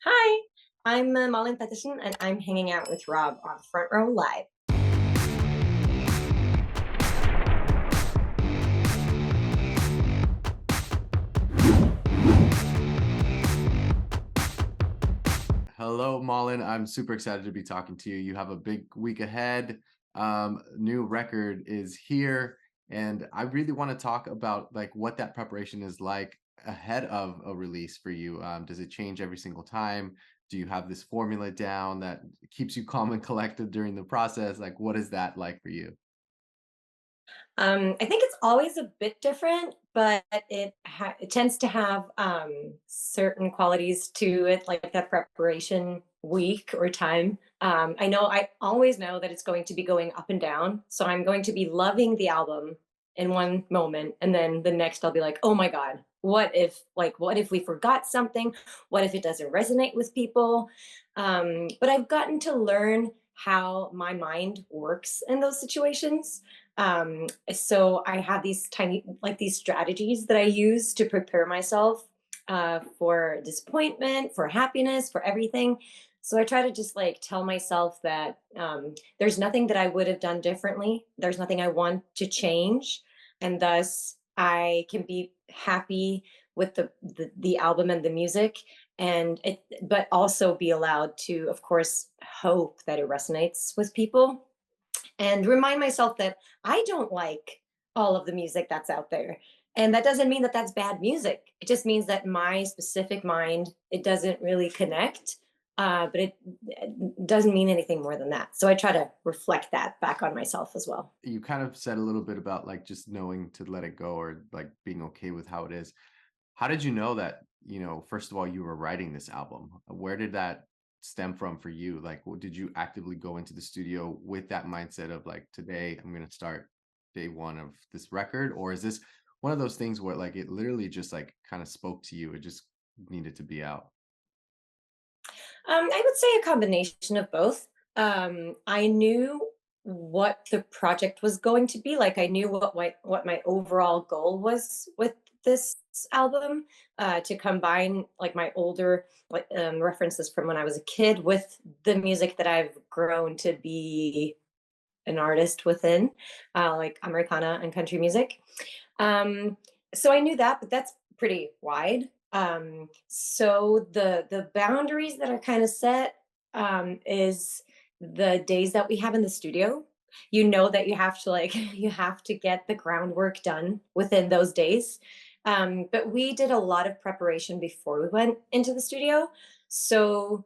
Hi, I'm Malin Pettersen, and I'm hanging out with Rob on Front Row Live. Hello, Malin. I'm super excited to be talking to you. You have a big week ahead. New record is here, and I really want to talk about like what that preparation is like ahead of a release for you. Does it change every single time? Do you have this formula down that keeps you calm and collected during the process? Like, what is that like for you? I think it's always a bit different, but it tends to have certain qualities to it, like that preparation week or time. I always know that it's going to be going up and down, so I'm going to be loving the album in one moment, and then the next I'll be like, oh my god, what if we forgot something? What if it doesn't resonate with people? But I've gotten to learn how my mind works in those situations. So I have these these strategies that I use to prepare myself for disappointment, for happiness, for everything. So I try to just like tell myself that there's nothing that I would have done differently. There's nothing I want to change, and thus I can be happy with the album and the music, but also be allowed to, of course, hope that it resonates with people and remind myself that I don't like all of the music that's out there. And that doesn't mean that that's bad music. It just means that my specific mind, it doesn't really connect. But it doesn't mean anything more than that. So I try to reflect that back on myself as well. You kind of said a little bit about like just knowing to let it go or like being okay with how it is. How did you know that, first of all, you were writing this album? Where did that stem from for you? Like, did you actively go into the studio with that mindset of like, today I'm going to start day one of this record? Or is this one of those things where like it literally just like kind of spoke to you? It just needed to be out. I would say a combination of both. I knew what the project was going to be like. I knew what my overall goal was with this album, to combine like my older references from when I was a kid with the music that I've grown to be an artist within, like Americana and country music. Um, so I knew that, but that's pretty wide. So the boundaries that are kind of set is the days that we have in the studio. You know that you have to like you have to get the groundwork done within those days. But we did a lot of preparation before we went into the studio. So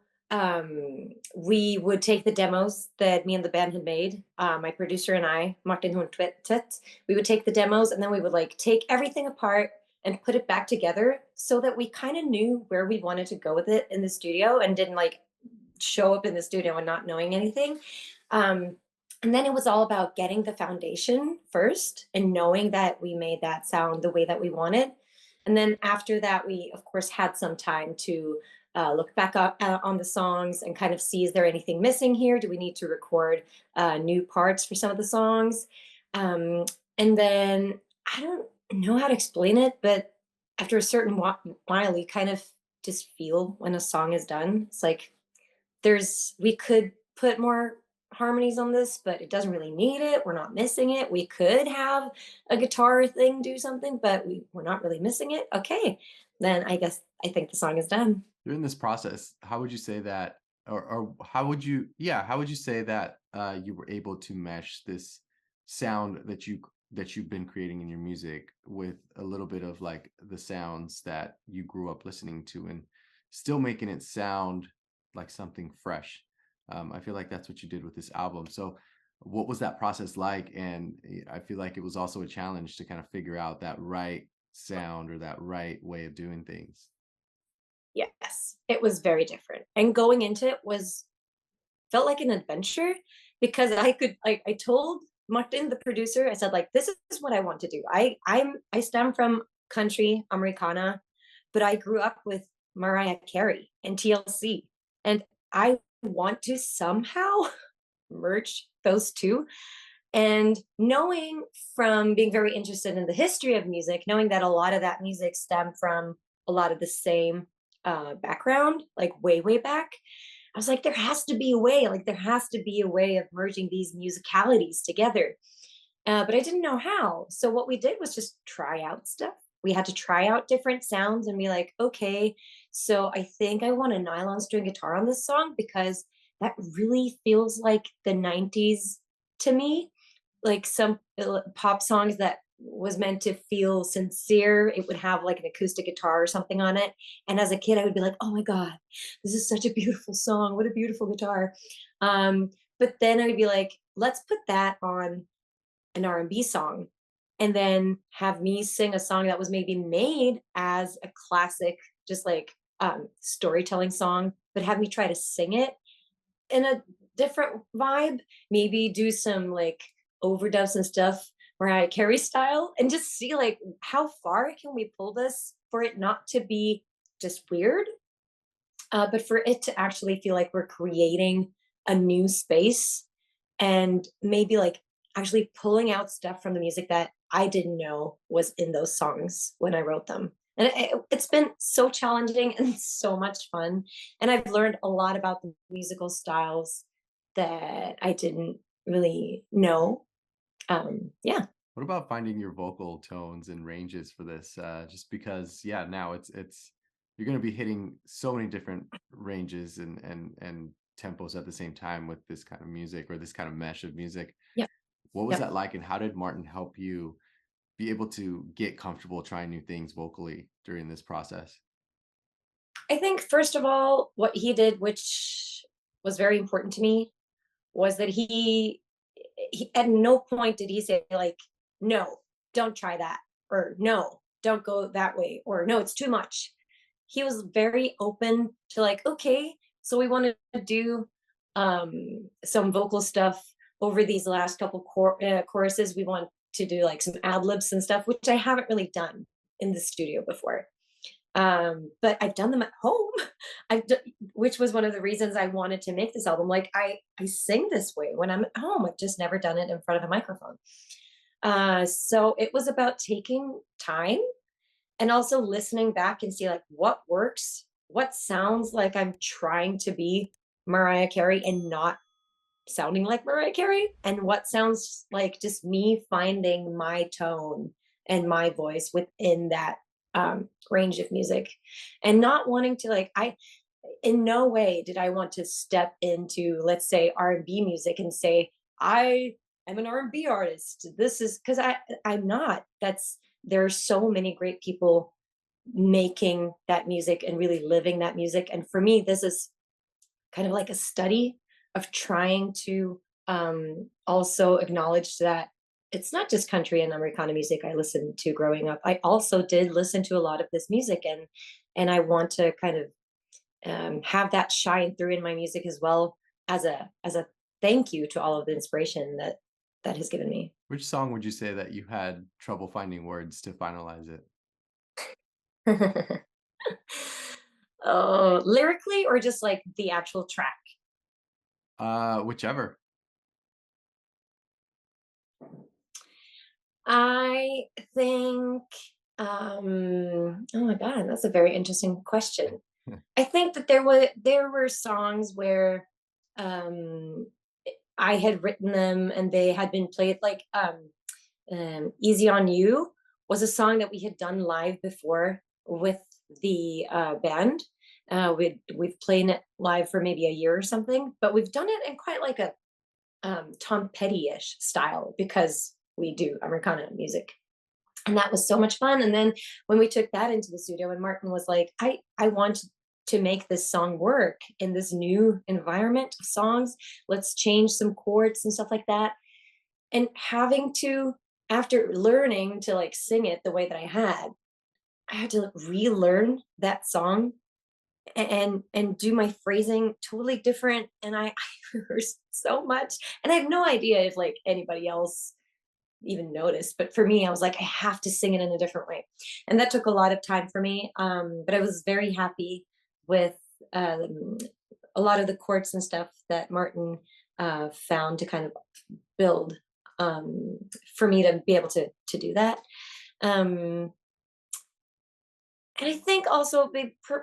we would take the demos that me and the band had made, my producer and I, Martin Horntvedt, we would take the demos and then we would like take everything apart and put it back together so that we kind of knew where we wanted to go with it in the studio and didn't like show up in the studio and not knowing anything. Um, and then it was all about getting the foundation first and knowing that we made that sound the way that we wanted. And then after that, we of course had some time to look back up on the songs and kind of see, is there anything missing here? Do we need to record new parts for some of the songs? Um, and then I don't know how to explain it, but after a certain while, you kind of just feel when a song is done. It's like we could put more harmonies on this, but it doesn't really need it. We're not missing it. We could have a guitar thing do something, but we're not really missing it. Okay, then I think the song is done. During this process, how would you say that, or how would you, yeah, how would you say that you were able to mesh this sound that you've been creating in your music with a little bit of like the sounds that you grew up listening to and still making it sound like something fresh? I feel like that's what you did with this album. So, what was that process like? And I feel like it was also a challenge to kind of figure out that right sound or that right way of doing things. Yes, it was very different. And going into it was felt like an adventure because I told Martin, the producer, I said, like, this is what I want to do. I stem from country Americana, but I grew up with Mariah Carey and TLC. And I want to somehow merge those two. And knowing from being very interested in the history of music, knowing that a lot of that music stemmed from a lot of the same background, like way back. I was like, there has to be a way, like there has to be a way of merging these musicalities together. But I didn't know how. So what we did was just try out stuff. We had to try out different sounds and be like, okay, so I think I want a nylon string guitar on this song because that really feels like the 90s to me, like some pop songs that was meant to feel sincere. It would have like an acoustic guitar or something on it. And as a kid, I would be like, oh my God, this is such a beautiful song. What a beautiful guitar. Um, but then I would be like, let's put that on an R&B song and then have me sing a song that was maybe made as a classic, just like storytelling song, but have me try to sing it in a different vibe, maybe do some like overdubs and stuff Mariah Carey style and just see like how far can we pull this for it not to be just weird, but for it to actually feel like we're creating a new space and maybe like actually pulling out stuff from the music that I didn't know was in those songs when I wrote them. And it's been so challenging and so much fun. And I've learned a lot about the musical styles that I didn't really know. Yeah. What about finding your vocal tones and ranges for this? Just because, yeah, now it's you're going to be hitting so many different ranges and tempos at the same time with this kind of music or this kind of mesh of music. Yep. What was Yep. that like, and how did Martin help you be able to get comfortable trying new things vocally during this process? I think, first of all, what he did, which was very important to me, was that he at no point did he say like, no, don't try that, or no, don't go that way, or no, it's too much. He was very open to like, okay, so we want to do some vocal stuff over these last couple choruses. We want to do like some ad libs and stuff, which I haven't really done in the studio before. But I've done them at home. Which was one of the reasons I wanted to make this album. Like I sing this way when I'm at home. I've just never done it in front of a microphone. So it was about taking time and also listening back and see like what works, what sounds like I'm trying to be Mariah Carey and not sounding like Mariah Carey, and what sounds like just me finding my tone and my voice within that range of music, and not wanting to like I in no way did I want to step into, let's say, R&B music and say I am an R&B artist. This is because I'm not. That's There are so many great people making that music and really living that music, and for me, this is kind of like a study of trying to also acknowledge that it's not just country and Americana music I listened to growing up. I also did listen to a lot of this music, and I want to kind of have that shine through in my music as well as a thank you to all of the inspiration that that has given me. Which song would you say that you had trouble finding words to finalize it? Oh, lyrically or just like the actual track? Whichever. I think, oh my God, that's a very interesting question. I think that there were songs where um, I had written them and they had been played, like "Easy on You" was a song that we had done live before with the band. We've played it live for maybe a year or something, but we've done it in quite like a Tom Petty-ish style because we do Americana music. And that was so much fun. And then when we took that into the studio, and Martin was like, I want to make this song work in this new environment of songs. Let's change some chords and stuff like that. And having to, after learning to like sing it the way that I had to relearn that song and do my phrasing totally different. And I I rehearsed so much. And I have no idea if like anybody else even noticed, but for me I was like, I have to sing it in a different way, and that took a lot of time for me, but I was very happy with um, a lot of the chords and stuff that Martin found to kind of build um, for me to be able to do that. um, And I think also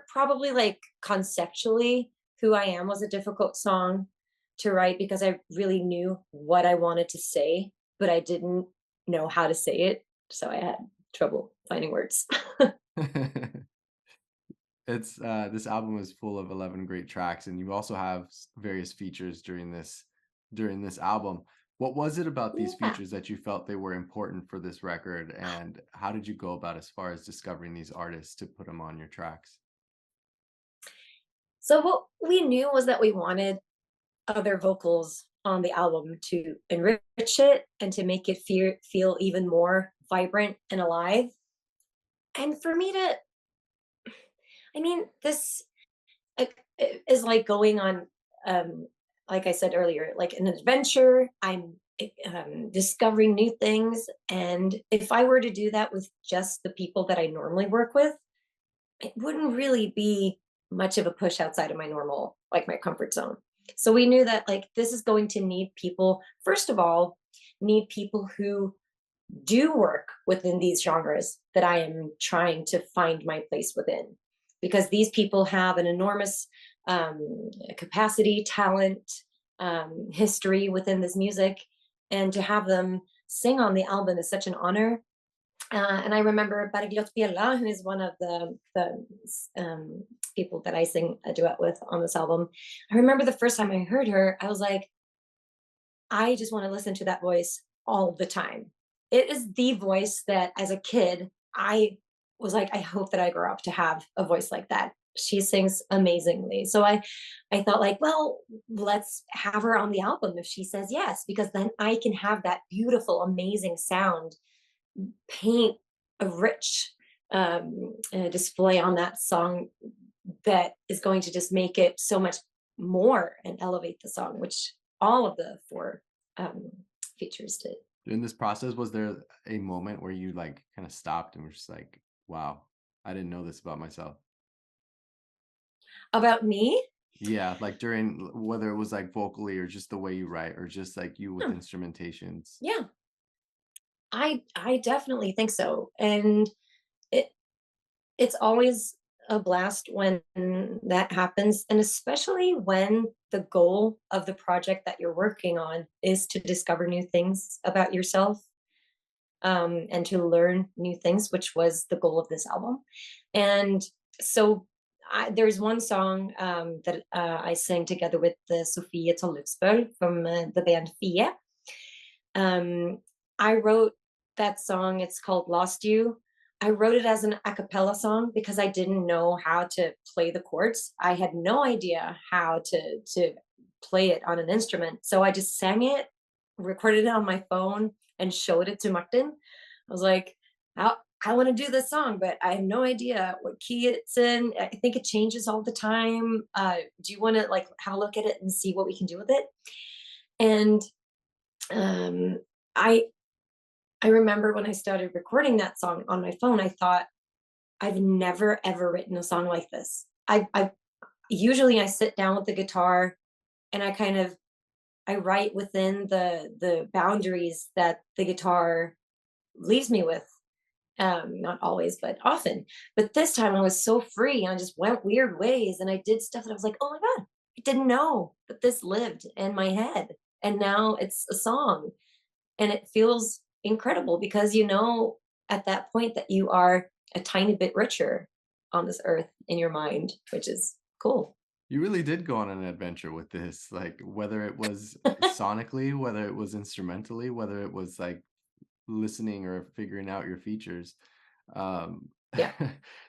probably like conceptually, Who I Am was a difficult song to write because I really knew what I wanted to say, but I didn't know how to say it. So I had trouble finding words. It's this album is full of 11 great tracks, and you also have various features during this album. What was it about these Yeah. features that you felt they were important for this record, and how did you go about as far as discovering these artists to put them on your tracks? So what we knew was that we wanted other vocals on the album to enrich it and to make it feel even more vibrant and alive. And for me to, I mean, this is like going on, um, like I said earlier, like an adventure. I'm discovering new things. And if I were to do that with just the people that I normally work with, it wouldn't really be much of a push outside of my normal, like my comfort zone. So we knew that like this is going to need people, first of all, need people who do work within these genres that I am trying to find my place within. Because these people have an enormous capacity, talent, history within this music. And to have them sing on the album is such an honor. And I remember Bergliot Bjella, who is one of the people that I sing a duet with on this album. I remember the first time I heard her, I was like, I just want to listen to that voice all the time. It is the voice that as a kid, I was like, I hope that I grow up to have a voice like that. She sings amazingly. So I thought like, well, let's have her on the album if she says yes, because then I can have that beautiful, amazing sound, paint a rich display on that song that is going to just make it so much more and elevate the song, which all of the four um, features did. During this process, was there a moment where you like kind of stopped and were just like, wow, I didn't know this about myself? About me, Yeah, like during whether it was like vocally or just the way you write or just like you with hmm, instrumentations. yeah, I definitely think so, and it it's always a blast when that happens, and especially when the goal of the project that you're working on is to discover new things about yourself, and to learn new things, which was the goal of this album. And so there's one song that I sang together with Sofie Tollefsbø from the band Fie. Um, I wrote that song. It's called Lost You. I wrote it as an a cappella song because I didn't know how to play the chords. I had no idea how to play it on an instrument. So I just sang it, recorded it on my phone, and showed it to Martin. I was like, I want to do this song, but I have no idea what key it's in. I think it changes all the time. Do you want to like have a look at it and see what we can do with it? And um, I I remember when I started recording that song on my phone, I thought I've never ever written a song like this. I usually I sit down with the guitar and I write within the boundaries that the guitar leaves me with. Not always, but often. But this time I was so free and I just went weird ways and I did stuff that I was like, oh my God, I didn't know that this lived in my head. And now it's a song and it feels incredible because you know at that point that you are a tiny bit richer on this earth in your mind, which is cool. You really did go on an adventure with this, like whether it was sonically, whether it was instrumentally, whether it was like listening or figuring out your features. Um, Yeah,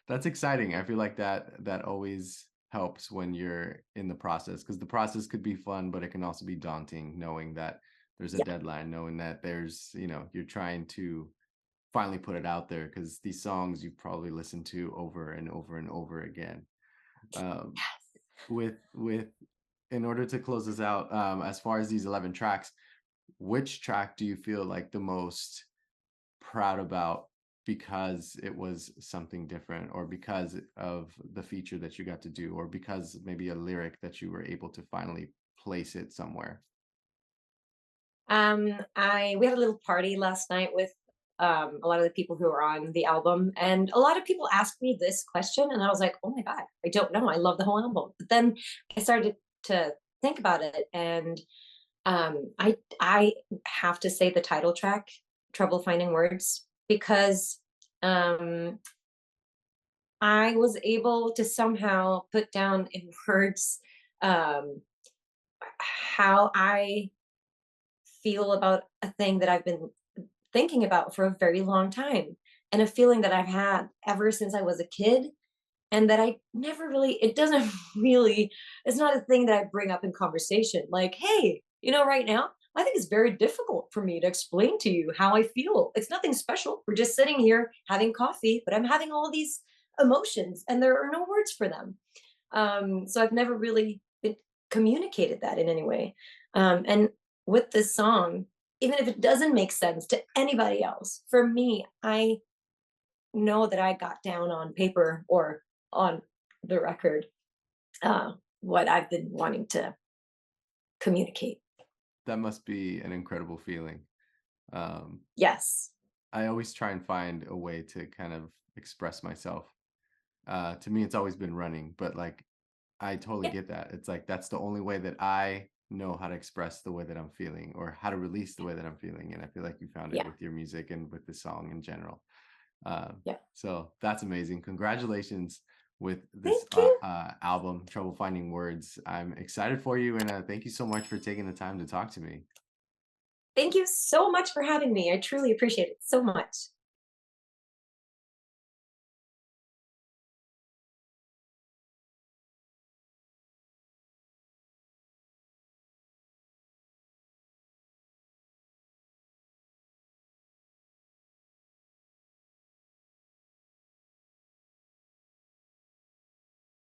that's exciting. I feel like that always helps when you're in the process because the process could be fun, but it can also be daunting knowing that there's a yeah, deadline, knowing that there's, you're trying to finally put it out there because these songs you've probably listened to over and over and over again. Um, with in order to close this out, as far as these 11 tracks, which track do you feel like the most proud about because it was something different or because of the feature that you got to do or because maybe a lyric that you were able to finally place it somewhere? I we had a little party last night with a lot of the people who are on the album. And a lot of people asked me this question, and I was like, oh my God, I don't know. I love the whole album. But then I started to think about it, and I have to say the title track, "Trouble Finding Words," because um, I was able to somehow put down in words um, how I feel about a thing that I've been thinking about for a very long time, and a feeling that I've had ever since I was a kid, and that I never really, it doesn't really, it's not a thing that I bring up in conversation. Like, hey, right now, I think it's very difficult for me to explain to you how I feel. It's nothing special. We're just sitting here having coffee, but I'm having all these emotions and there are no words for them. So I've never really communicated that in any way. And with this song, even if it doesn't make sense to anybody else, for me, I know that I got down on paper or on the record what I've been wanting to communicate. That must be an incredible feeling. Um, Yes. I always try and find a way to kind of express myself. To me, it's always been running, but like I totally Yeah. get that. It's like that's the only way that I know how to express the way that I'm feeling or how to release the way that I'm feeling. And I feel like you found it Yeah. with your music and with the song in general. Yeah. So that's amazing. Congratulations with this Thank you. album, Trouble Finding Words. I'm excited for you. And thank you so much for taking the time to talk to me. Thank you so much for having me. I truly appreciate it so much.